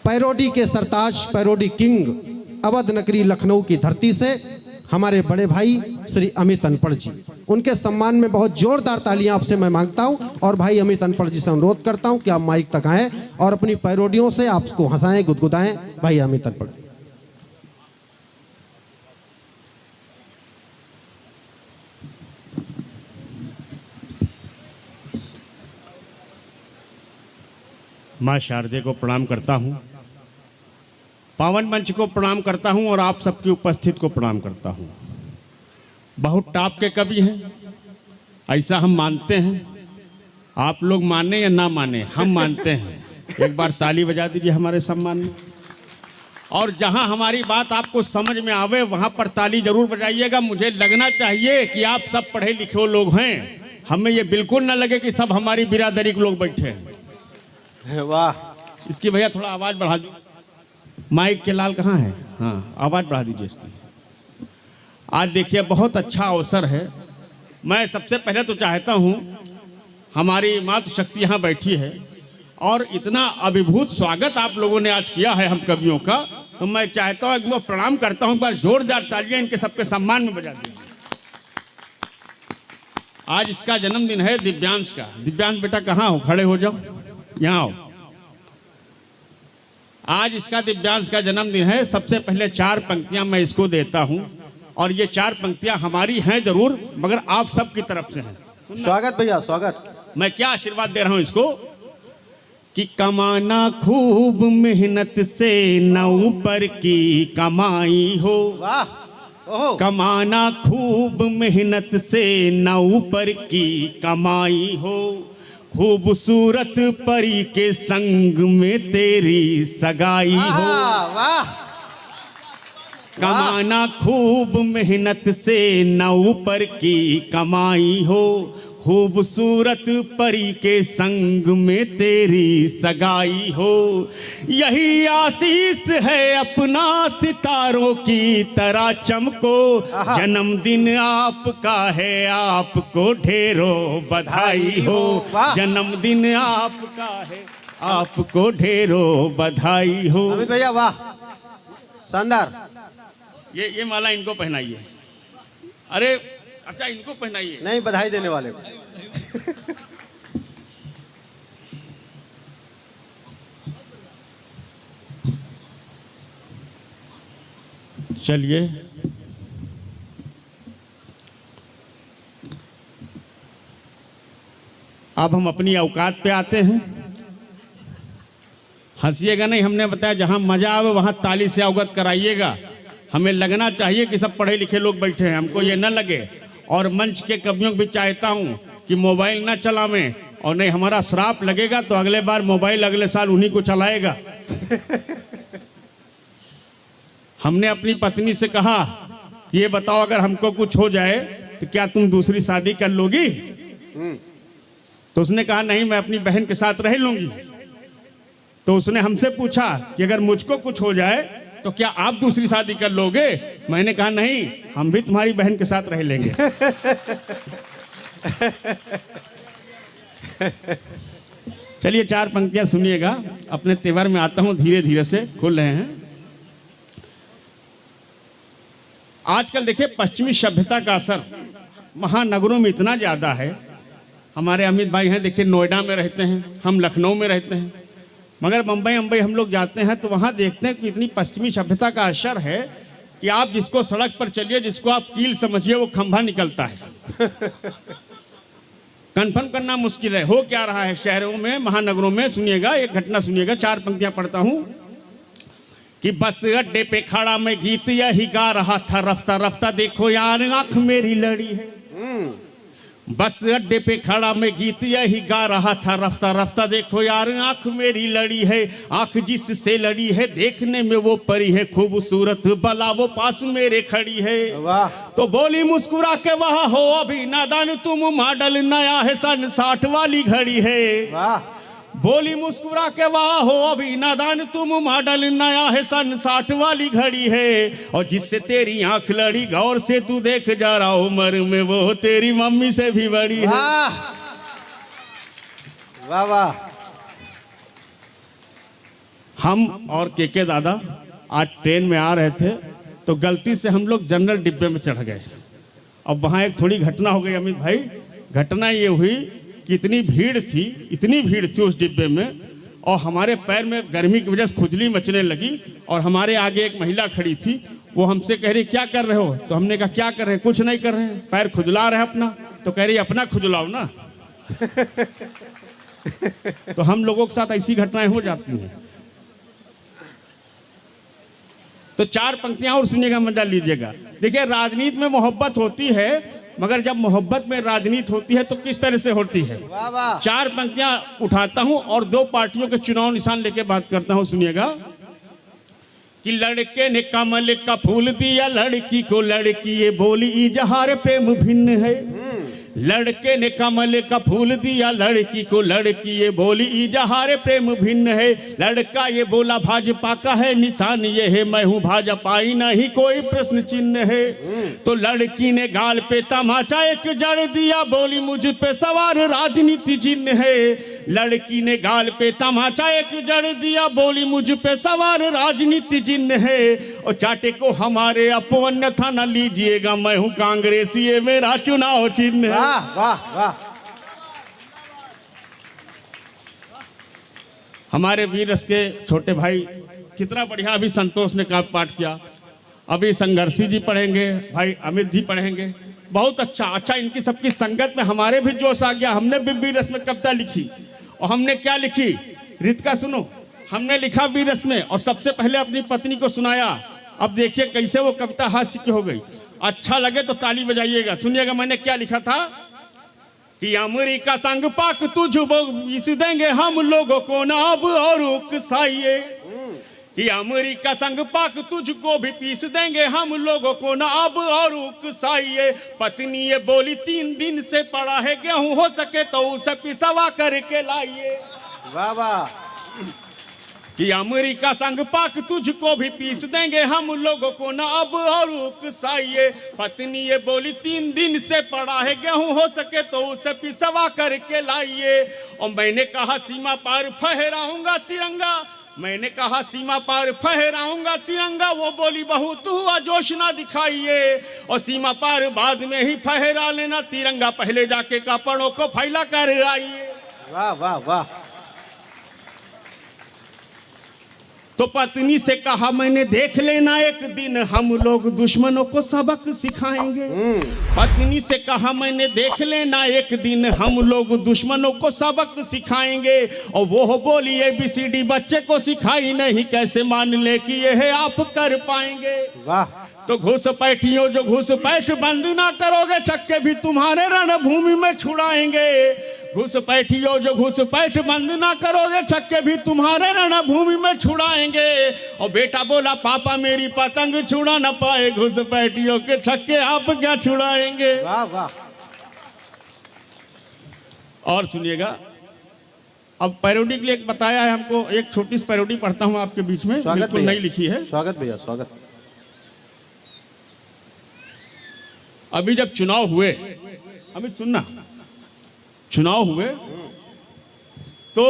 Parody के सरताज, parody king, Awadh नगरी लखनऊ की धरती से हमारे बड़े भाई श्री अमित अनपढ़ जी, उनके सम्मान में बहुत जोरदार तालियां आपसे मैं मांगता हूं और भाई अमित अनपढ़ जी से अनुरोध करता हूं कि आप माइक तक आएं और अपनी पैरोडियों से आपको हंसाएं, गुदगुदाएं। भाई अमित अनपढ़। माँ शारदे को प्रणाम करता हूँ, पावन मंच को प्रणाम करता हूँ और आप सबकी उपस्थित को प्रणाम करता हूँ। बहुत टॉप के कवि हैं, ऐसा हम मानते हैं। आप लोग माने या ना माने, हम मानते हैं। एक बार ताली बजा दीजिए हमारे सम्मान में। और जहाँ हमारी बात आपको समझ में आवे वहाँ पर ताली जरूर बजाइएगा। मुझे लगना चाहिए कि आप सब पढ़े लिखे लोग हैं, हमें ये बिल्कुल ना लगे कि सब हमारी बिरादरी के लोग बैठे हैं। वाह। इसकी भैया थोड़ा आवाज़ बढ़ा दो। माइक के लाल कहाँ है? हाँ, आवाज़ बढ़ा दीजिए इसकी। आज देखिए बहुत अच्छा अवसर है। मैं सबसे पहले तो चाहता हूँ, हमारी मातृशक्ति यहाँ बैठी है और इतना अभिभूत स्वागत आप लोगों ने आज किया है हम कवियों का, तो मैं चाहता हूँ कि मैं प्रणाम करता हूँ। एक बार जोरदार तालियां इनके सबके सम्मान में बजा दीजिए। आज इसका जन्मदिन है दिव्यांश का। दिव्यांश बेटा कहाँ हो? खड़े हो जाओ, यहाँ आओ। आज इसका दिव्यांश का जन्मदिन है। सबसे पहले 4 पंक्तियां मैं इसको देता हूं और ये 4 पंक्तियां हमारी हैं जरूर, मगर आप सब की तरफ से हैं। स्वागत भैया, स्वागत। मैं क्या आशीर्वाद दे रहा हूं इसको कि कमाना खूब मेहनत से न ऊपर की कमाई हो। वाह। ओहो। कमाना खूब मेहनत से न ऊपर की कमाई हो, खूबसूरत परी के संग में तेरी सगाई हो। वाह। कमाना खूब मेहनत से न ऊपर की कमाई हो, खूबसूरत परी के संग में तेरी सगाई हो। यही आशीष है अपना सितारों की तरह चमको। जन्मदिन आपका है, आपको ढेरों बधाई हो। जन्मदिन आपका है, आपको ढेरों बधाई हो। अमित भैया वाह, शानदार। ये माला इनको पहनाइए। अरे अच्छा, इनको पहनाइए। नहीं, बधाई देने वाले को। चलिए, अब हम अपनी औकात पे आते हैं। हंसिएगा नहीं, हमने बताया जहां मजा आवे वहां ताली से अवगत कराइएगा। हमें लगना चाहिए कि सब पढ़े लिखे लोग बैठे हैं, हमको ये न लगे। और मंच के कवियों को भी चाहता हूँ कि मोबाइल ना चलावें, और नहीं हमारा श्राप लगेगा तो अगले बार मोबाइल अगले साल उन्हीं को चलाएगा। हमने अपनी पत्नी से कहा, ये बताओ अगर हमको कुछ हो जाए तो क्या तुम दूसरी शादी कर लोगी? तो उसने कहा नहीं, मैं अपनी बहन के साथ रह लूंगी। तो उसने हमसे पूछा कि अगर मुझको कुछ हो जाए तो क्या आप दूसरी शादी कर लोगे? मैंने कहा नहीं, हम भी तुम्हारी बहन के साथ रह लेंगे। चलिए 4 पंक्तियां सुनिएगा। अपने तेवर में आता हूं, धीरे धीरे से खुल रहे हैं। आजकल देखिए पश्चिमी सभ्यता का असर महानगरों में इतना ज्यादा है। हमारे अमित भाई हैं, देखिए नोएडा में रहते हैं, हम लखनऊ में रहते हैं, मगर मुंबई हम लोग जाते हैं तो वहाँ देखते हैं कि इतनी पश्चिमी सभ्यता का असर है कि आप जिसको सड़क पर चलिए, जिसको आप कील समझिए, वो खंभा निकलता है। कंफर्म करना मुश्किल है हो क्या रहा है शहरों में, महानगरों में। सुनिएगा, एक घटना सुनिएगा, 4 पंक्तियां पढ़ता हूँ कि बस अड्डे पे खड़ा मैं गीत यही गा रहा था, रफ्ता रफ्ता देखो यार आंख मेरी लड़ी है। बस अड्डे पे खड़ा मैं गीत यही गा रहा था, रफ्ता रफ्ता देखो यार आंख मेरी लड़ी है। आंख जिससे लड़ी है देखने में वो परी है, खूबसूरत भला वो पास मेरे खड़ी है। वाह। तो बोली मुस्कुरा के वहाँ हो अभी नादान तुम, मॉडल नया है सन 60 वाली घड़ी है। वाह। बोली मुस्कुरा के वाह हो अभी नादान तुम, मॉडल नया है सन 60 वाली घड़ी है। और जिससे तेरी आंख लड़ी गौर से तू देख जा रहा, उम्र में वो तेरी मम्मी से भी बड़ी है। वाह वाह। हम और के दादा आज ट्रेन में आ रहे थे तो गलती से हम लोग जनरल डिब्बे में चढ़ गए। अब वहाँ एक थोड़ी घटना हो गई अमित भाई। घटना ये हुई कि इतनी भीड़ थी उस डिब्बे में, और हमारे पैर में गर्मी की वजह से खुजली मचने लगी। और हमारे आगे एक महिला खड़ी थी, वो हमसे कह रही क्या कर रहे हो? तो हमने कहा क्या कर रहे हैं? कुछ नहीं कर रहे हैं, पैर खुजला रहे हैं अपना। तो कह रही अपना खुजलाओ ना। तो हम लोगों के साथ ऐसी घटनाएं हो जाती हैं। तो 4 पंक्तियां और सुनिएगा, मजा लीजिएगा। देखिए, राजनीति में मोहब्बत होती है, मगर जब मोहब्बत में राजनीति होती है तो किस तरह से होती है। 4 पंक्तियां उठाता हूं और 2 पार्टियों के चुनाव निशान लेके बात करता हूं, सुनिएगा। कि लड़के ने कमल का फूल दिया लड़की को, लड़की ये बोली इजहार प्रेम भिन्न है। लड़के ने कमल का फूल दिया लड़की को, लड़की ये बोली इजहार प्रेम भिन्न है। लड़का ये बोला भाजपा का है निशान ये है, मैं हूँ भाजपाई नहीं कोई प्रश्न चिन्ह है। तो लड़की ने गाल पे तमाचा एक जड़ दिया, बोली मुझ पे सवार राजनीति चिन्ह है। लड़की ने गाल पे तमाचा एक जड़ दिया, बोली मुझ पे सवार राजनीति चिन्ह है। और चाटे को हमारे अपन था न लीजिएगा, मैं हूँ कांग्रेसी ये मेरा चुनाव चिन्ह है। वाह वाह वाह। हमारे वीर रस के छोटे भाई कितना बढ़िया अभी संतोष ने काव्य पाठ किया। अभी संघर्षी जी पढ़ेंगे, भाई अमित जी पढ़ेंगे। बहुत अच्छा। इनकी सबकी संगत में हमारे भी जोश आ गया। हमने भी वीर रस में कविता लिखी, और हमने क्या लिखी रितिका सुनो। हमने लिखा वीर रस में और सबसे पहले अपनी पत्नी को सुनाया। अब देखिए कैसे वो कविता हास्य की हो गई। अच्छा लगे तो ताली बजाइएगा। सुनिएगा मैंने क्या लिखा था कि अमेरिका संग पाक तुझको इस देंगे हम लोगों को ना अब और उकसाइए। कि अमेरिका संग पाक तुझको भी पीस देंगे हम लोगों को ना अब और उकसाइए। पत्नी ये बोली 3 दिन से पड़ा है गेहूं, हो सके तो उसे पिसवा करके लाइए। वाह वाह। कि अमेरिका संग पाक तुझको भी पीस देंगे हम लोगों को ना अब और उकसाइए। पत्नी ये बोली 3 दिन से पड़ा है गेहूं, हो सके तो उसे पिसवा करके लाइए। और मैंने कहा सीमा पार फहराऊंगा तिरंगा, मैंने कहा सीमा पार फहराऊंगा तिरंगा। वो बोली बहू तू जोश ना दिखाइए, और सीमा पार बाद में ही फहरा लेना तिरंगा, पहले जाके कपड़ों को फैला कर आइए। वाह वाह वाह। तो पत्नी से कहा मैंने देख लेना एक दिन हम लोग दुश्मनों को सबक सिखाएंगे। पत्नी से कहा मैंने देख लेना एक दिन हम लोग दुश्मनों को सबक सिखाएंगे। और वो बोली ABCD बच्चे को सिखाई नहीं, कैसे मान ले कि ये है आप कर पाएंगे। वाह। तो घुसपैठियों जो घुसपैठ बंद ना करोगे, छक्के भी तुम्हारे रणभूमि में छुड़ाएंगे। घुसपैठियों जो घुसपैठ बंद ना करोगे, छक्के भी तुम्हारे रणभूमि में छुड़ाएंगे। और बेटा बोला पापा मेरी पतंग छुड़ा ना पाए, घुसपैठियों के छक्के आप क्या छुड़ाएंगे। वाह वाह। और सुनिएगा, अब पैरोडी के लिए एक बताया है हमको, एक छोटी सी पैरोडी पढ़ता हूं आपके बीच में, बिल्कुल नई लिखी है। स्वागत भैया स्वागत। अभी जब चुनाव हुए, अभी सुनना, चुनाव हुए तो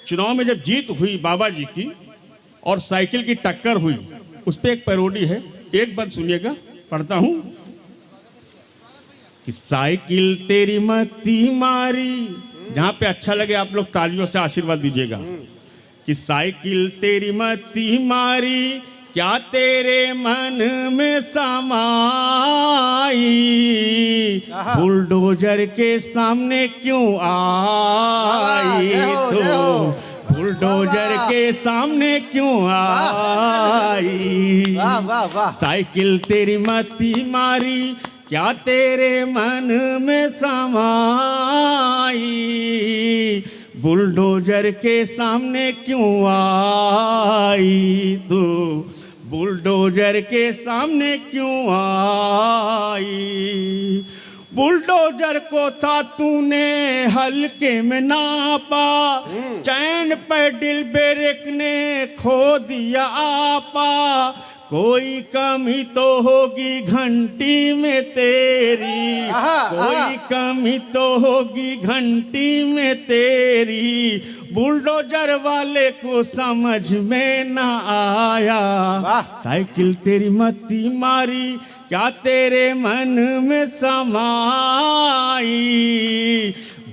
चुनाव में जब जीत हुई बाबा जी की और साइकिल की टक्कर हुई, उस पे एक पैरोडी है, एक बार सुनिएगा, पढ़ता हूं कि साइकिल तेरी मती मारी, जहां पे अच्छा लगे आप लोग तालियों से आशीर्वाद दीजिएगा। कि साइकिल तेरी मती मारी, क्या तेरे मन में समाई, बुलडोजर के सामने क्यों आई, तो बुलडोजर के सामने क्यों आई। वाह वाह वाह। साइकिल तेरी मती मारी, क्या तेरे मन में समाई, बुलडोजर के सामने क्यों आई, तू बुलडोजर के सामने क्यों आई। बुलडोजर को था तूने हल्के में नापा, चैन पैडल ब्रेक ने खो दिया आपा, कोई कमी तो होगी घंटी में तेरी, कोई कमी तो होगी घंटी में तेरी, बुलडोजर वाले को समझ में ना आया, वाह। साइकिल तेरी मती मारी क्या तेरे मन में समाई,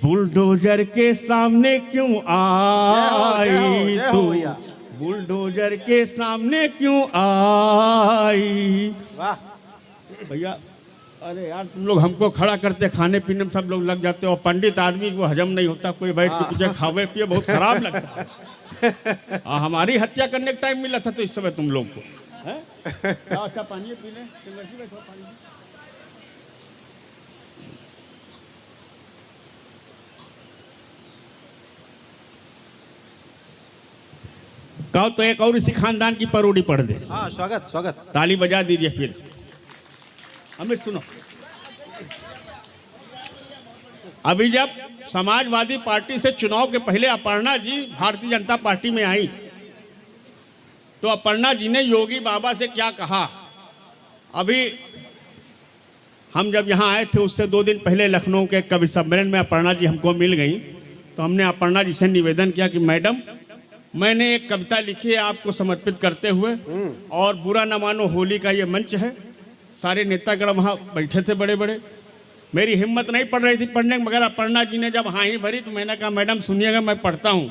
बुलडोजर के सामने क्यों आई जय हो तू, भैया। बुलडोजर के सामने क्यों आई। वाह भैया अरे यार तुम लोग हमको खड़ा करते, खाने पीने में सब लोग लग जाते हो, और पंडित आदमी को हजम नहीं होता, कोई बैठ के तुझे खावे पिए, बहुत खराब लगता है। हमारी हत्या करने का टाइम मिला था तो इस समय तुम लोग को हैं? अच्छा पानी है पीने, बैठो पानी। कहो तो एक और इसी खानदान की परोड़ी पढ़ दे। हाँ स्वागत स्वागत। ताली बजा दीजिए फिर। अमित सुनो, अभी जब समाजवादी पार्टी से चुनाव के पहले अपर्णा जी भारतीय जनता पार्टी में आई तो अपर्णा जी ने योगी बाबा से क्या कहा। अभी हम जब यहाँ आए थे उससे 2 दिन पहले लखनऊ के कवि सम्मेलन में अपर्णा जी हमको मिल गई, तो हमने अपर्णा जी से निवेदन किया कि मैडम मैंने एक कविता लिखी है आपको समर्पित करते हुए, और बुरा न मानो होली का ये मंच है, सारे नेतागण वहाँ बैठे थे बड़े बड़े, मेरी हिम्मत नहीं पड़ रही थी पढ़ने, मगर अपर्णा जी ने जब हाँ ही भरी तो मैंने कहा मैडम सुनिएगा मैं पढ़ता हूँ,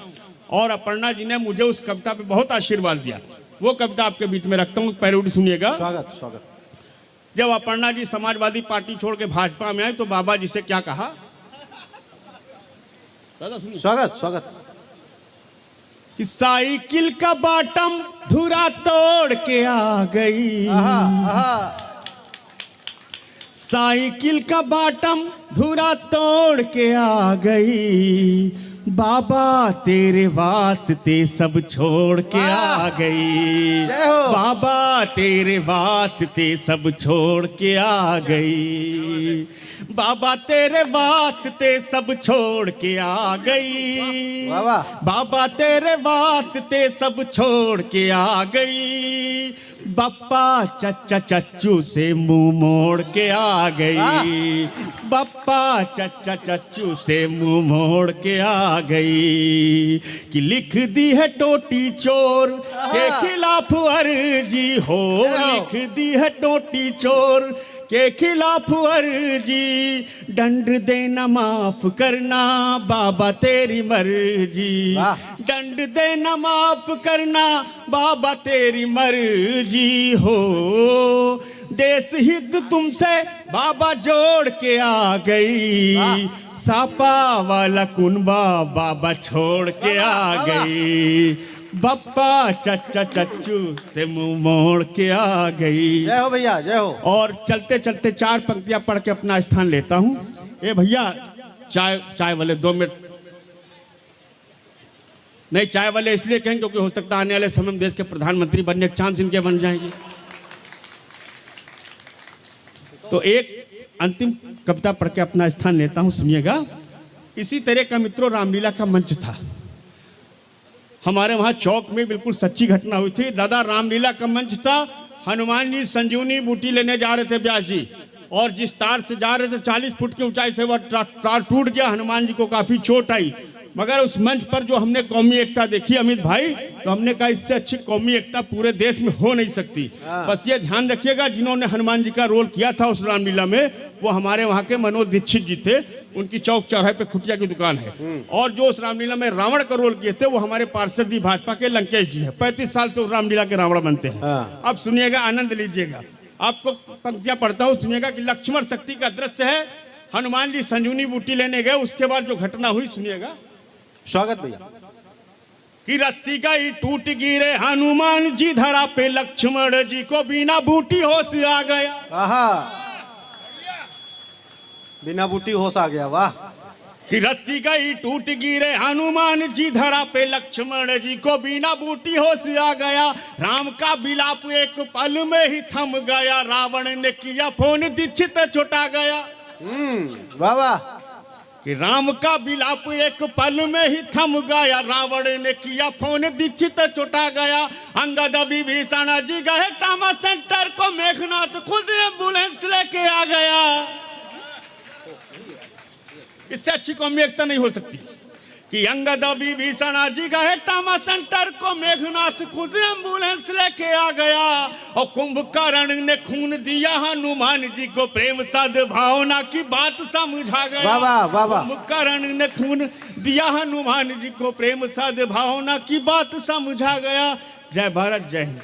और अपर्णा जी ने मुझे उस कविता पे बहुत आशीर्वाद दिया। वो कविता आपके बीच में रखता हूँ, पैरोडी सुनिएगा। स्वागत स्वागत। जब अपर्णा जी समाजवादी पार्टी छोड़ के भाजपा में आए तो बाबा जी से क्या कहा, स्वागत स्वागत। कि साइकिल का बाटम धुरा तोड़ के आ गई, आहा आहा। साइकिल का बाटम धुरा तोड़ के आ गई, बाबा तेरे वास्ते सब छोड़ के आ गई, जय हो। बाबा तेरे वास्ते सब छोड़ के आ गई, बाबा तेरे वास्ते सब छोड़ के आ गई, वाह वाह। बाबा तेरे वास्ते सब छोड़ के आ गई, बप्पा चच्चा चच्चू से मुंह मोड़ के आ गई, बप्पा चच्चा चच्चू से मुंह मोड़ के आ गई, कि लिख दी है टोटी चोर के खिलाफ अर्जी हो, लिख दी है टोटी चोर के खिलाफ अर्जी, दंड देना माफ करना बाबा तेरी मर्जी, दंड देना माफ करना बाबा तेरी मर्जी हो, देश हित तुमसे बाबा जोड़ के आ गई, सापा वाला कुनबा बाबा छोड़ के आ गई, बप्पा चच्चा चच्चू से मुंह मोड़ के आ गई। जय हो भैया जय हो। और चलते चलते 4 पंक्तियां पढ़ के अपना स्थान लेता हूं। ए भैया चाय वाले 2 मिनट नहीं, चाय वाले इसलिए कहें क्योंकि हो सकता है आने वाले समय में देश के प्रधानमंत्री बनने के चांस इनके बन जाएंगे। तो एक अंतिम कविता पढ़ के अपना स्थान लेता हूं, सुनिएगा। इसी तरह का मित्रों रामलीला का मंच था हमारे वहां चौक में, बिल्कुल सच्ची घटना हुई थी। दादा रामलीला का मंच था, हनुमान जी संजीवनी बूटी लेने जा रहे थे व्यास जी, और जिस तार से जा रहे थे 40 फुट की ऊंचाई से वह तार टूट गया, हनुमान जी को काफी चोट आई। मगर उस मंच पर जो हमने कौमी एकता देखी अमित भाई, तो हमने कहा इससे अच्छी कौमी एकता पूरे देश में हो नहीं सकती। बस ये ध्यान रखिएगा, जिन्होंने हनुमान जी का रोल किया था उस रामलीला में, वो हमारे वहाँ के मनोज दीक्षित जी थे, उनकी चौक चौराहे पे खुटिया की दुकान है। और जो उस रामलीला में रावण का रोल किए थे वो हमारे पार्षद जी भाजपा के लंकेश जी है, 35 साल से उस रामलीला के रावण बनते हैं। अब सुनिएगा, आनंद लीजिएगा, आपको पंक्तियां पढ़ता हूँ, सुनिएगा कि लक्ष्मण शक्ति का दृश्य है। हनुमान जी संजीवनी बूटी लेने गए, उसके बाद जो घटना हुई सुनिएगा। स्वागत भैया। कि रस्सी गई टूट गिरे हनुमान जी धरा पे, लक्ष्मण जी को बिना बूटी होश आ गया। आहा, बिना बूटी होश आ गया, वाह। कि रस्सी गई टूट गिरे हनुमान जी धरा पे, लक्ष्मण जी को बिना बूटी होश आ गया। राम का बिलाप एक पल में ही थम गया, रावण ने किया फोन दीक्षित छुटा गया। वाह वाह। कि राम का बिलाप एक पल में ही थम गया, रावण ने किया फोन दीक्षित छुटा गया। अंगद विभीषण जी गए ट्रामा सेंटर को, मेघनाथ खुद एम्बुलेंस लेके आ गया। इससे अच्छी कौमी एकता नहीं हो सकती। कि अंगद विभीषण जी गए ट्रामा सेंटर को, मेघनाथ खुद एम्बुलेंस लेके आ गया और कुंभकर्ण ने खून दिया हनुमान जी को, प्रेम सद्भावना की बात समझा गया। वाह वाह वाह वाह। कुंभकर्ण ने खून दिया हनुमान जी को, प्रेम सद्भावना की बात समझा गया। जय भारत, जय हिंद।